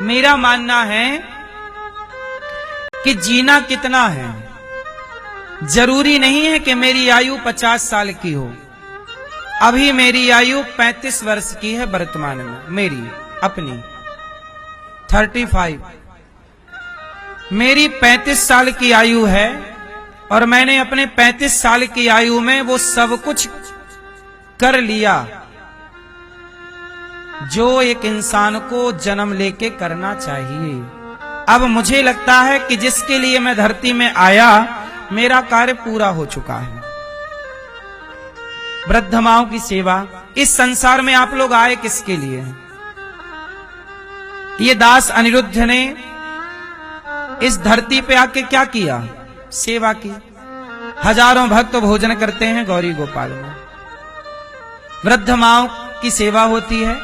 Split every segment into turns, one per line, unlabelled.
मेरा मानना है कि जीना कितना है, जरूरी नहीं है कि मेरी आयु 50 साल की हो। अभी मेरी आयु 35 वर्ष की है वर्तमान में, मेरी अपनी 35। मेरी 35 साल की आयु है और मैंने अपने 35 साल की आयु में वो सब कुछ कर लिया जो एक इंसान को जन्म लेके करना चाहिए। अब मुझे लगता है कि जिसके लिए मैं धरती में आया, मेरा कार्य पूरा हो चुका है। वृद्ध माओं की सेवा। इस संसार में आप लोग आए किसके लिए हैं? ये दास अनिरुद्ध ने इस धरती पे आके क्या किया? सेवा की। हजारों भक्त भोजन करते हैं गौरी गोपाल में, वृद्ध माओं की सेवा होती है,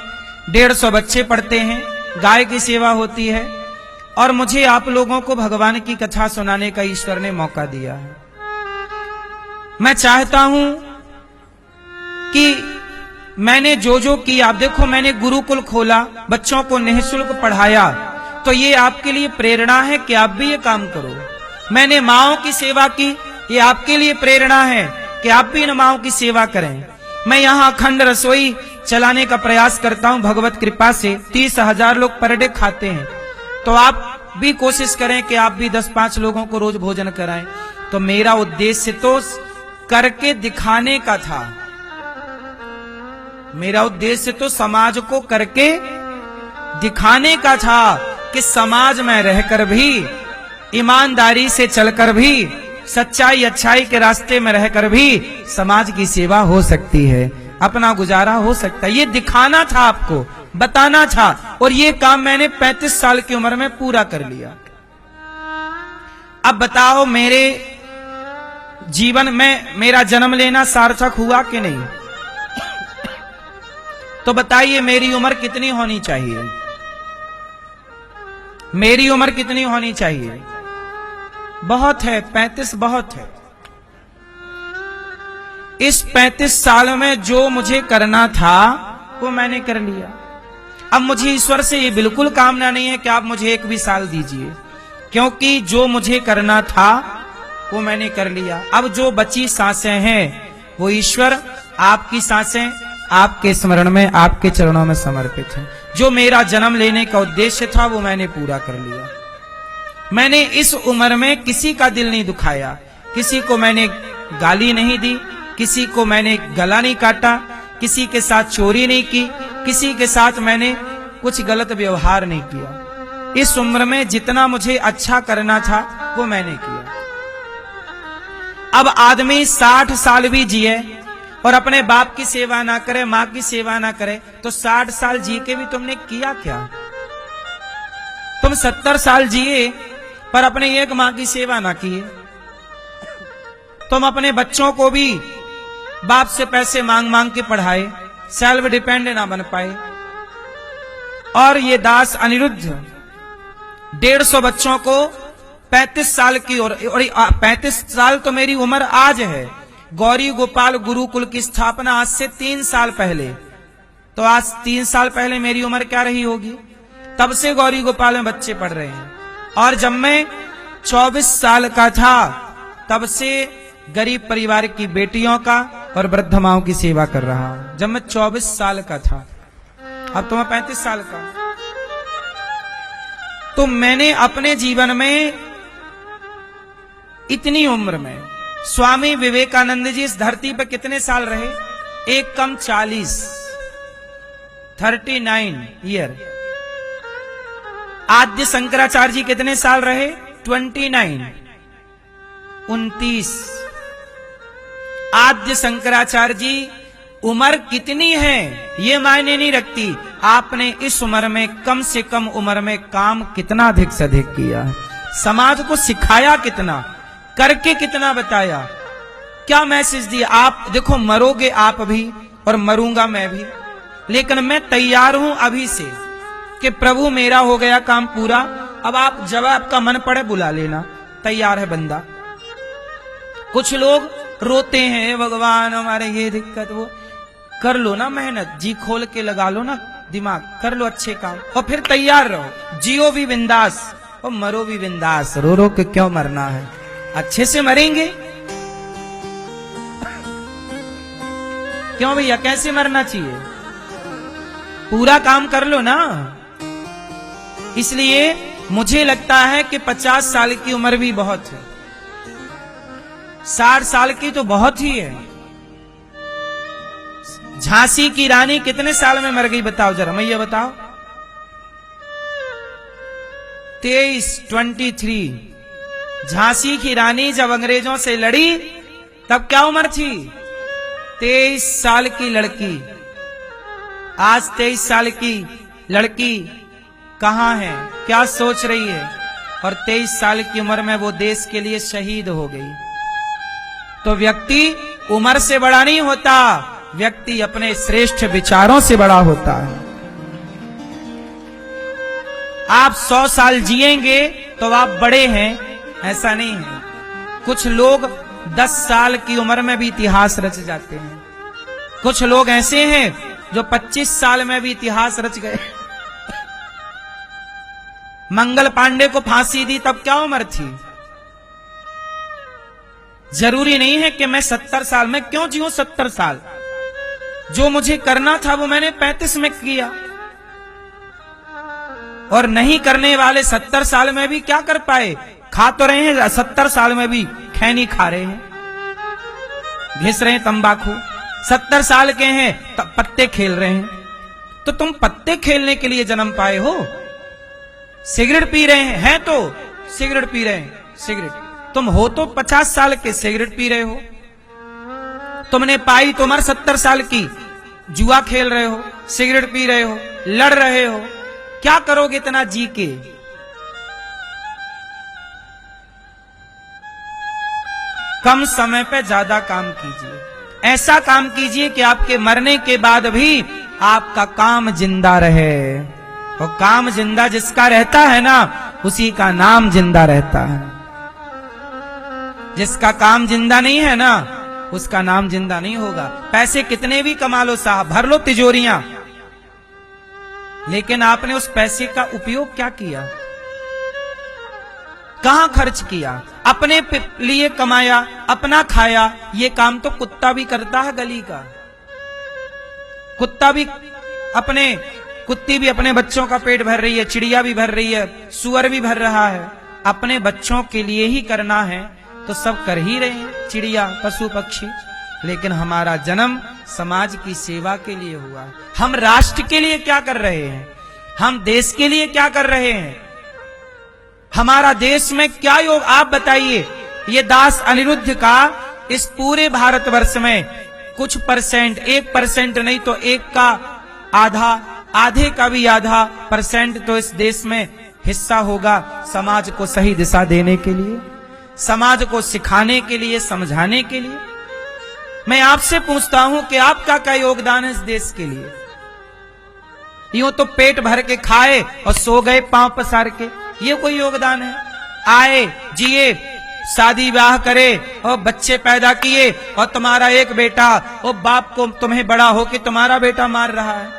150 बच्चे पढ़ते हैं, गाय की सेवा होती है, और मुझे आप लोगों को भगवान की कथा सुनाने का ईश्वर ने मौका दिया है। मैं चाहता हूं कि मैंने जो जो किया, आप देखो मैंने गुरुकुल खोला, बच्चों को निःशुल्क पढ़ाया, तो ये आपके लिए प्रेरणा है कि आप भी ये काम करो। मैंने माओं की सेवा की, ये आपके लिए प्रेरणा है कि आप भी इन माओं की सेवा करें। मैं यहाँ अखंड रसोई चलाने का प्रयास करता हूँ, भगवत कृपा से 30,000 लोग पर डे खाते हैं, तो आप भी कोशिश करें कि आप भी 10-5 लोगों को रोज भोजन कराएं। तो मेरा उद्देश्य तो करके दिखाने का था, मेरा उद्देश्य तो समाज को करके दिखाने का था कि समाज में रहकर भी, ईमानदारी से चलकर भी, सच्चाई अच्छाई के रास्ते में रहकर भी समाज की सेवा हो सकती है, अपना गुजारा हो सकता है। ये दिखाना था, आपको बताना था, और ये काम मैंने 35 साल की उम्र में पूरा कर लिया। अब बताओ मेरे जीवन में मेरा जन्म लेना सार्थक हुआ कि नहीं? तो बताइए मेरी उम्र कितनी होनी चाहिए? मेरी उम्र कितनी होनी चाहिए? बहुत है, 35 बहुत है। इस 35 साल में जो मुझे करना था वो मैंने कर लिया। अब मुझे ईश्वर से ये बिल्कुल कामना नहीं है कि आप मुझे 1 भी साल दीजिए, क्योंकि जो मुझे करना था वो मैंने कर लिया। अब जो बची सांसें हैं वो ईश्वर आपकी सांसें आपके स्मरण में, आपके चरणों में समर्पित हैं। जो मेरा जन्म लेने का उद्देश्य था वो मैंने पूरा कर लिया। मैंने इस उम्र में किसी का दिल नहीं दुखाया, किसी को मैंने गाली नहीं दी, किसी को मैंने गला नहीं काटा, किसी के साथ चोरी नहीं की, किसी के साथ मैंने कुछ गलत व्यवहार नहीं किया। इस उम्र में जितना मुझे अच्छा करना था वो मैंने किया। अब आदमी 60 साल भी जिए और अपने बाप की सेवा ना करे, माँ की सेवा ना करे, तो 60 साल जी के भी तुमने किया क्या? तुम 70 साल जिए पर अपने एक माँ की सेवा ना किए। तुम अपने बच्चों को भी बाप से पैसे मांग मांग के पढ़ाए, सेल्फ डिपेंड ना बन पाए। और ये दास अनिरुद्ध 150 बच्चों को 35 साल की, और 35 साल तो मेरी उम्र आज है। गौरी गोपाल गुरुकुल की स्थापना आज से 3 साल पहले, तो आज 3 साल पहले मेरी उम्र क्या रही होगी? तब से गौरी गोपाल में बच्चे पढ़ रहे हैं। और जब मैं 24 साल का था तब से गरीब परिवार की बेटियों का और वृद्ध माओं की सेवा कर रहा हूं। जब मैं 24 साल का था, अब तो मैं 35 साल का। तो मैंने अपने जीवन में इतनी उम्र में, स्वामी विवेकानंद जी इस धरती पर कितने साल रहे? एक कम 40, 39 ईयर। आद्य शंकराचार्य जी कितने साल रहे? 29, 29। आद्य शंकराचार्य जी उम्र कितनी है ये मायने नहीं रखती, आपने इस उम्र में कम से कम उम्र में काम कितना अधिक से अधिक किया है, समाज को सिखाया कितना, करके कितना बताया, क्या मैसेज दिया। आप देखो, मरोगे आप भी और मरूंगा मैं भी, लेकिन मैं तैयार हूं अभी से कि प्रभु मेरा हो गया काम पूरा। अब आप जब आपका मन पड़े बुला लेना, तैयार है बंदा। कुछ लोग रोते हैं, भगवान हमारे ये दिक्कत, वो कर लो ना मेहनत, जी खोल के लगा लो ना दिमाग, कर लो अच्छे काम और फिर तैयार रहो। जियो भी बिंदास और मरो भी बिंदास। रो रो के क्यों मरना है, अच्छे से मरेंगे। क्यों भैया, कैसे मरना चाहिए, पूरा काम कर लो ना। इसलिए मुझे लगता है कि 50 साल की उम्र भी बहुत है, 60 साल की तो बहुत ही है। झांसी की रानी कितने साल में मर गई बताओ जरा, मैं ये बताओ। 23 झांसी की रानी जब अंग्रेजों से लड़ी तब क्या उम्र थी, 23 साल की लड़की। आज 23 साल की लड़की कहां है, क्या सोच रही है, और 23 साल की उम्र में वो देश के लिए शहीद हो गई। तो व्यक्ति उम्र से बड़ा नहीं होता, व्यक्ति अपने श्रेष्ठ विचारों से बड़ा होता है। आप 100 साल जिएंगे तो आप बड़े हैं, ऐसा नहीं है। कुछ लोग 10 साल की उम्र में भी इतिहास रच जाते हैं, कुछ लोग ऐसे हैं जो 25 साल में भी इतिहास रच गए। मंगल पांडे को फांसी दी तब क्या उम्र थी। जरूरी नहीं है कि मैं 70 साल में क्यों जीऊं 70 साल, जो मुझे करना था वो मैंने 35 में किया। और नहीं करने वाले 70 साल में भी क्या कर पाए, खा तो रहे हैं, 70 साल में भी खैनी खा रहे हैं, घिस रहे हैं तंबाकू। 70 साल के हैं तब पत्ते खेल रहे हैं। तो तुम पत्ते खेलने के लिए जन्म पाए हो। सिगरेट पी रहे हैं तो सिगरेट पी रहे हैं, सिगरेट। तुम हो तो 50 साल के, सिगरेट पी रहे हो। तुमने पाई तो उम्र 70 साल की, जुआ खेल रहे हो, सिगरेट पी रहे हो, लड़ रहे हो। क्या करोगे इतना जी के। कम समय पे ज्यादा काम कीजिए, ऐसा काम कीजिए कि आपके मरने के बाद भी आपका काम जिंदा रहे। और काम जिंदा जिसका रहता है ना, उसी का नाम जिंदा रहता है। जिसका काम जिंदा नहीं है ना, उसका नाम जिंदा नहीं होगा। पैसे कितने भी कमा लो साहब, भर लो तिजोरियां, लेकिन आपने उस पैसे का उपयोग क्या किया, कहां खर्च किया। अपने लिए कमाया, अपना खाया। ये काम तो कुत्ता भी करता है गली का। कुत्ती भी अपने बच्चों का पेट भर रही है, चिड़िया भी भर रही है, सुअर भी भर रहा है। अपने बच्चों के लिए ही करना है तो सब कर ही रहे हैं, चिड़िया, पशु पक्षी। लेकिन हमारा जन्म समाज की सेवा के लिए हुआ है। हम राष्ट्र के लिए क्या कर रहे हैं, हम देश के लिए क्या कर रहे हैं, हमारा देश में क्या योग, आप बताइए। ये दास अनिरुद्ध का इस पूरे भारतवर्ष में कुछ परसेंट, 1% नहीं तो 1 का आधा, आधे का भी आधा % तो इस देश में हिस्सा होगा समाज को सही दिशा देने के लिए, समाज को सिखाने के लिए, समझाने के लिए। मैं आपसे पूछता हूं कि आपका क्या योगदान है इस देश के लिए। यूं तो पेट भर के खाए और सो गए पांव पसार के, ये कोई योगदान है। आए, जिए, शादी ब्याह करे और बच्चे पैदा किए, और तुम्हारा एक बेटा, और बाप को तुम्हें बड़ा होके तुम्हारा बेटा मार रहा है,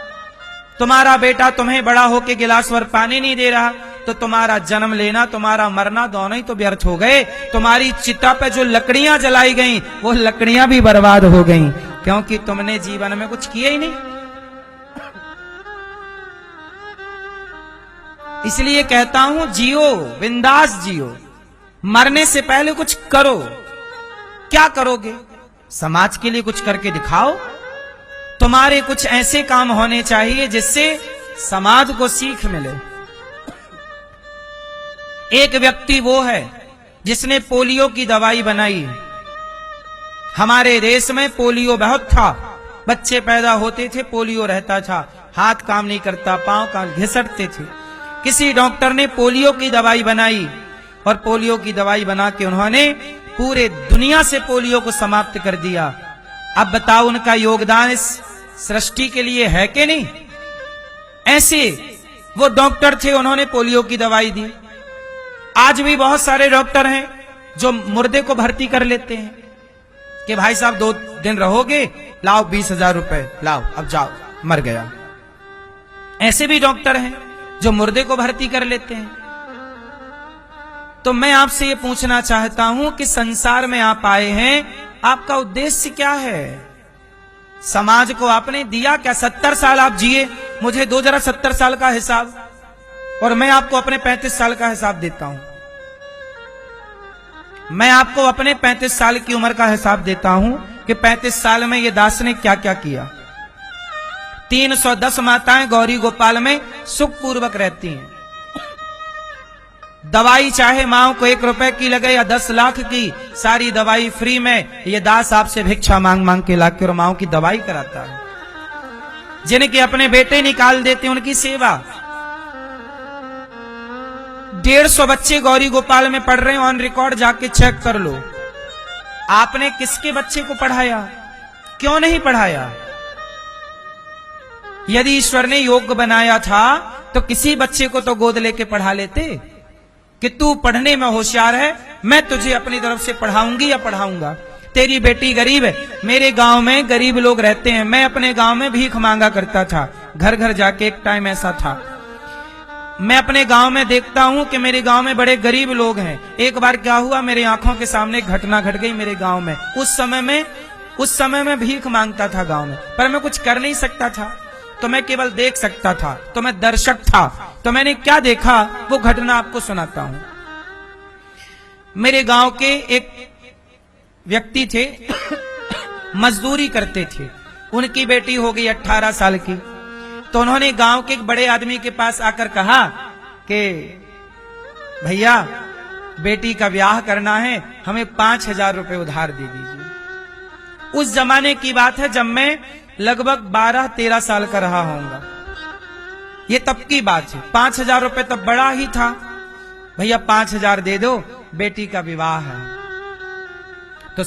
तुम्हारा बेटा तुम्हें बड़ा होके गिलास भर पानी नहीं दे रहा, तो तुम्हारा जन्म लेना, तुम्हारा मरना दोनों ही तो व्यर्थ हो गए। तुम्हारी चिता पे जो लकड़ियां जलाई गईं, वो लकड़ियां भी बर्बाद हो गईं, क्योंकि तुमने जीवन में कुछ किया ही नहीं। इसलिए कहता हूं, जियो, बिंदास जियो, मरने से पहले कुछ करो। क्या करोगे, समाज के लिए कुछ करके दिखाओ। तुम्हारे कुछ ऐसे काम होने चाहिए जिससे समाज को सीख मिले। एक व्यक्ति वो है जिसने पोलियो की दवाई बनाई। हमारे देश में पोलियो बहुत था, बच्चे पैदा होते थे, पोलियो रहता था, हाथ काम नहीं करता, पांव काम घिसटते थे। किसी डॉक्टर ने पोलियो की दवाई बनाई, और पोलियो की दवाई बना के उन्होंने पूरे दुनिया से पोलियो को समाप्त कर दिया। अब बताओ उनका योगदान इस सृष्टि के लिए है कि नहीं। ऐसे वो डॉक्टर थे, उन्होंने पोलियो की दवाई दी। आज भी बहुत सारे डॉक्टर हैं जो मुर्दे को भर्ती कर लेते हैं कि भाई साहब 2 दिन रहोगे, लाओ 20,000 रुपए, लाओ अब जाओ, मर गया। ऐसे भी डॉक्टर हैं जो मुर्दे को भर्ती कर लेते हैं। तो मैं आपसे ये पूछना चाहता हूं कि संसार में आप आए हैं, आपका उद्देश्य क्या है? समाज को आपने दिया क्या? 70 साल आप जिए, मुझे दो जरा 70 साल का हिसाब, और मैं आपको अपने 35 साल का हिसाब देता हूं। मैं आपको अपने 35 साल की उम्र का हिसाब देता हूं कि 35 साल में ये दास ने क्या क्या किया। 310 माताएं गौरी गोपाल में सुखपूर्वक रहती हैं। दवाई चाहे माओ को 1 रुपए की लगे या 10 लाख की, सारी दवाई फ्री में ये दास आपसे भिक्षा मांग मांग के लाके और माओ की दवाई कराता है। जिनके अपने बेटे निकाल देते हैं उनकी सेवा। 150 बच्चे गौरी गोपाल में पढ़ रहे हैं, ऑन रिकॉर्ड जाके चेक कर लो। आपने किसके बच्चे को पढ़ाया? क्यों नहीं पढ़ाया? यदि ईश्वर ने योग्य बनाया था तो किसी बच्चे को तो गोद लेके पढ़ा लेते कि तू पढ़ने में होशियार है, मैं तुझे अपनी तरफ से पढ़ाऊंगी या पढ़ाऊंगा। तेरी बेटी गरीब है, मेरे गांव में गरीब लोग रहते हैं, मैं अपने गांव में भीख मांगा करता था, घर घर जाके। एक टाइम ऐसा था, मैं अपने गांव में देखता हूं कि मेरे गांव में बड़े गरीब लोग हैं। एक बार क्या हुआ, मेरे आंखों के सामने घटना घट गई मेरे गांव में। उस समय में भीख मांगता था गांव में, पर मैं कुछ कर नहीं सकता था, तो मैं केवल देख सकता था, तो मैं दर्शक था। तो मैंने क्या देखा वो घटना आपको सुनाता हूं। मेरे गांव के एक व्यक्ति थे, मजदूरी करते थे, उनकी बेटी हो गई 18 साल की। तो उन्होंने गांव के एक बड़े आदमी के पास आकर कहा कि भैया बेटी का ब्याह करना है, हमें 5000 रुपए उधार दे दीजिए। उस जमाने की बात है जब मैं लगभग 12-13 साल का रहा होऊंगा, ये तब की बात है। 5000 रुपए तब बड़ा ही था। भैया 5000 दे दो, बेटी का विवाह है। तो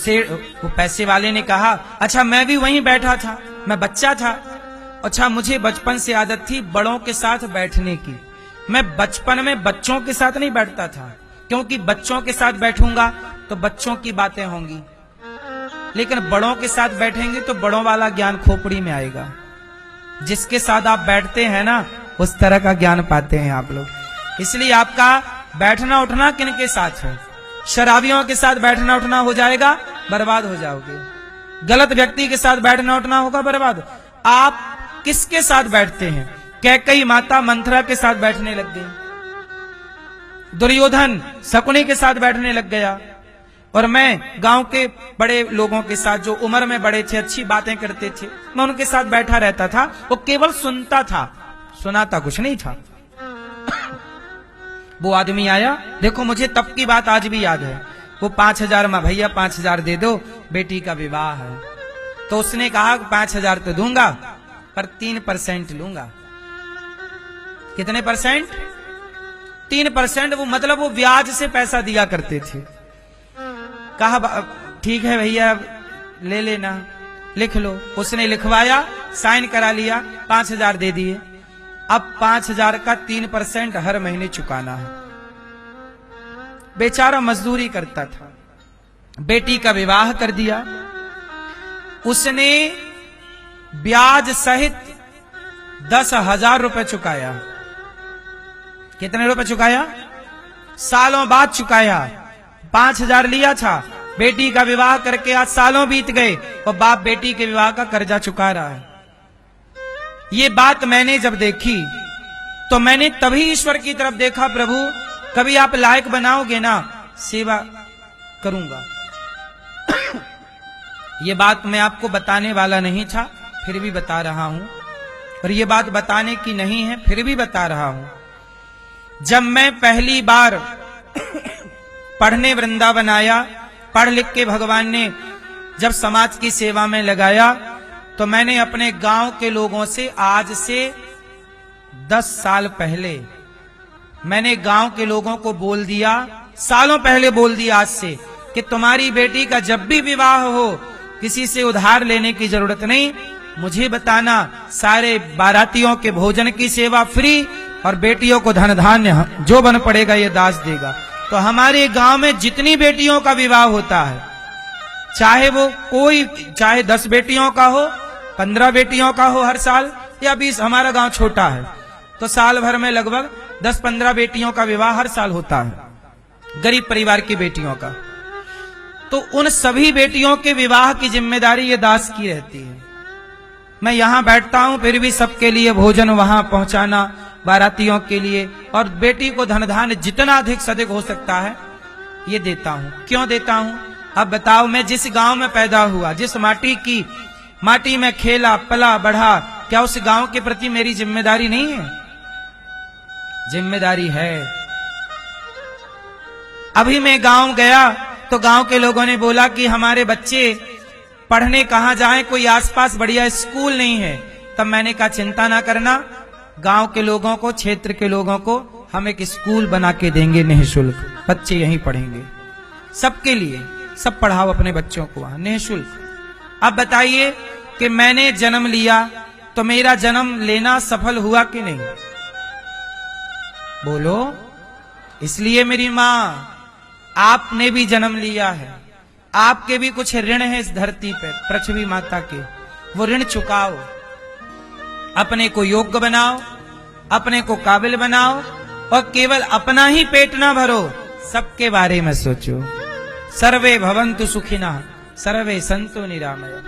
वो पैसे वाले ने कहा, अच्छा मैं भी वहीं बैठा था, मैं बच्चा था। अच्छा मुझे बचपन से आदत थी बड़ों के साथ बैठने की। मैं बचपन में बच्चों के साथ नहीं बैठता था, क्योंकि बच्चों के साथ बैठूंगा तो बच्चों की बातें होंगी, लेकिन बड़ों के साथ बैठेंगे तो बड़ों वाला ज्ञान खोपड़ी में आएगा। जिसके साथ आप बैठते हैं ना, उस तरह का ज्ञान पाते हैं आप लोग। इसलिए आपका बैठना उठना किन के साथ है? शराबियों के साथ बैठना उठना हो जाएगा, बर्बाद हो जाओगे। गलत व्यक्ति के साथ बैठना उठना होगा, बर्बाद। आप किसके साथ बैठते हैं? कैकेयी माता मंथरा के साथ बैठने लग गई, दुर्योधन शकुनी के साथ बैठने लग गया, और मैं गांव के बड़े लोगों के साथ जो उम्र में बड़े थे, अच्छी बातें करते थे, मैं उनके साथ बैठा रहता था। वो केवल सुनता था, सुनाता कुछ नहीं था। वो आदमी आया, देखो मुझे तब की बात आज भी याद है। वो 5000 में, भैया 5000 दे दो, बेटी का विवाह है। तो उसने कहा 5000 तो दूंगा, पर 3% लूंगा। कितने परसेंट? 3%। वो मतलब वो ब्याज से पैसा दिया करते थे। कहा ठीक है भैया ले लेना, लिख लो। उसने लिखवाया, साइन करा लिया, 5000 दे दिए। अब 5000 का 3% हर महीने चुकाना है। बेचारा मजदूरी करता था, बेटी का विवाह कर दिया। उसने ब्याज सहित 10,000 रुपए चुकाया। कितने रुपए चुकाया? सालों बाद चुकाया। 5000 लिया था, बेटी का विवाह करके आज सालों बीत गए और बाप बेटी के विवाह का कर्जा चुका रहा है। ये बात मैंने जब देखी तो मैंने तभी ईश्वर की तरफ देखा, प्रभु कभी आप लायक बनाओगे ना, सेवा करूंगा। ये बात मैं आपको बताने वाला नहीं था, फिर भी बता रहा हूं, और ये बात बताने की नहीं है, फिर भी बता रहा हूं। जब मैं पहली बार पढ़ने वृंदावन आया, पढ़ लिख के भगवान ने जब समाज की सेवा में लगाया, तो मैंने अपने गांव के लोगों से आज से 10 साल पहले मैंने गांव के लोगों को बोल दिया, सालों पहले बोल दिया आज से, कि तुम्हारी बेटी का जब भी विवाह हो किसी से उधार लेने की जरूरत नहीं, मुझे बताना, सारे बारातियों के भोजन की सेवा फ्री, और बेटियों को धन धान्य जो बन पड़ेगा ये दास देगा। तो हमारे गांव में जितनी बेटियों का विवाह होता है, चाहे वो कोई, चाहे 10 बेटियों का हो, 15 बेटियों का हो हर साल, या 20, हमारा गांव छोटा है, तो साल भर में लगभग 10-15 बेटियों का विवाह हर साल होता है, गरीब परिवार की बेटियों का। तो उन सभी बेटियों के विवाह की जिम्मेदारी ये दास की रहती है। मैं यहां बैठता हूं, फिर भी सबके लिए भोजन वहां पहुंचाना, बारातियों के लिए, और बेटी को धन धान्य जितना अधिक से अधिक हो सकता है ये देता हूं। क्यों देता हूं? अब बताओ, मैं जिस गांव में पैदा हुआ, जिस माटी में खेला पला बढ़ा, क्या उस गांव के प्रति मेरी जिम्मेदारी नहीं है? जिम्मेदारी है। अभी मैं गांव गया तो गांव के लोगों ने बोला कि हमारे बच्चे पढ़ने कहां जाएं, कोई आसपास बढ़िया स्कूल नहीं है। तब मैंने कहा चिंता ना करना, गांव के लोगों को, क्षेत्र के लोगों को हम एक स्कूल बना के देंगे निःशुल्क, बच्चे यहीं पढ़ेंगे। सबके लिए, सब पढ़ाओ अपने बच्चों को वहां निःशुल्क। अब बताइए कि मैंने जन्म लिया तो मेरा जन्म लेना सफल हुआ कि नहीं? बोलो। इसलिए मेरी मां, आपने भी जन्म लिया है, आपके भी कुछ ऋण है इस धरती पे, पृथ्वी माता के, वो ऋण चुकाओ, अपने को योग्य बनाओ, अपने को काबिल बनाओ, और केवल अपना ही पेट ना भरो, सबके बारे में सोचो। सर्वे भवन्तु सुखिनः सर्वे सन्तु निरामया,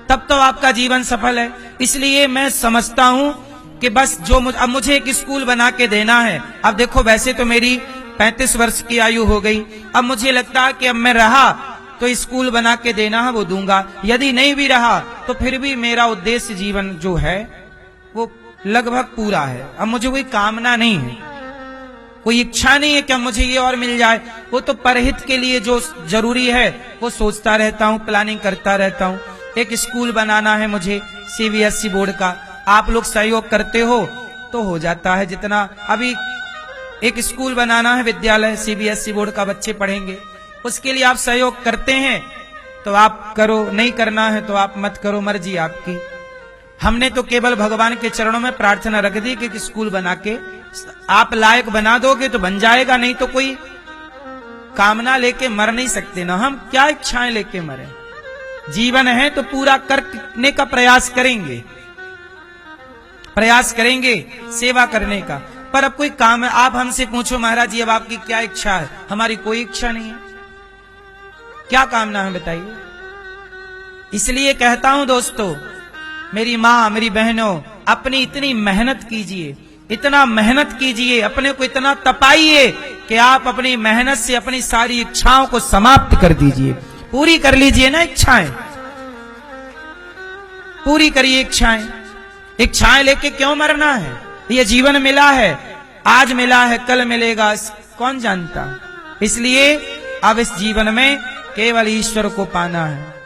तब तो आपका जीवन सफल है। इसलिए मैं समझता हूं कि बस अब मुझे एक स्कूल बना के देना है। अब देखो, वैसे तो मेरी 35 वर्ष की आयु हो गई, अब मुझे लगता है कि अब मैं रहा तो स्कूल बना के देना है वो दूंगा, यदि नहीं भी रहा तो फिर भी मेरा उद्देश्य जीवन जो है वो लगभग पूरा है। अब मुझे कोई कामना नहीं है, कोई इच्छा नहीं है कि अब मुझे ये और मिल जाए। वो तो परहित के लिए जो जरूरी है वो सोचता रहता हूँ, प्लानिंग करता रहता हूँ। एक स्कूल बनाना है मुझे CBSE बोर्ड का, आप लोग सहयोग करते हो तो हो जाता है। जितना अभी एक स्कूल बनाना है, विद्यालय CBSE बोर्ड का, बच्चे पढ़ेंगे, उसके लिए आप सहयोग करते हैं तो आप करो, नहीं करना है तो आप मत करो, मर्जी आपकी। हमने तो केवल भगवान के चरणों में प्रार्थना रख दी कि स्कूल बना के आप लायक बना दोगे तो बन जाएगा, नहीं तो कोई कामना लेके मर नहीं सकते ना। हम क्या इच्छाएं लेके मरे? जीवन है तो पूरा करने का प्रयास करेंगे सेवा करने का। पर अब कोई काम है, आप हमसे पूछो महाराज जी अब आपकी क्या इच्छा है? हमारी कोई इच्छा नहीं है। क्या कामना है बताइए? इसलिए कहता हूं दोस्तों, मेरी मां, मेरी बहनों, अपनी इतनी मेहनत कीजिए, इतना मेहनत कीजिए, अपने को इतना तपाइए कि आप अपनी मेहनत से अपनी सारी इच्छाओं को समाप्त कर दीजिए, पूरी कर लीजिए ना इच्छाएं, पूरी करिए इच्छाएं। इच्छाएं लेके क्यों मरना है? ये जीवन मिला है, आज मिला है, कल मिलेगा, कौन जानता। इसलिए अब इस जीवन में केवल ईश्वर को पाना है।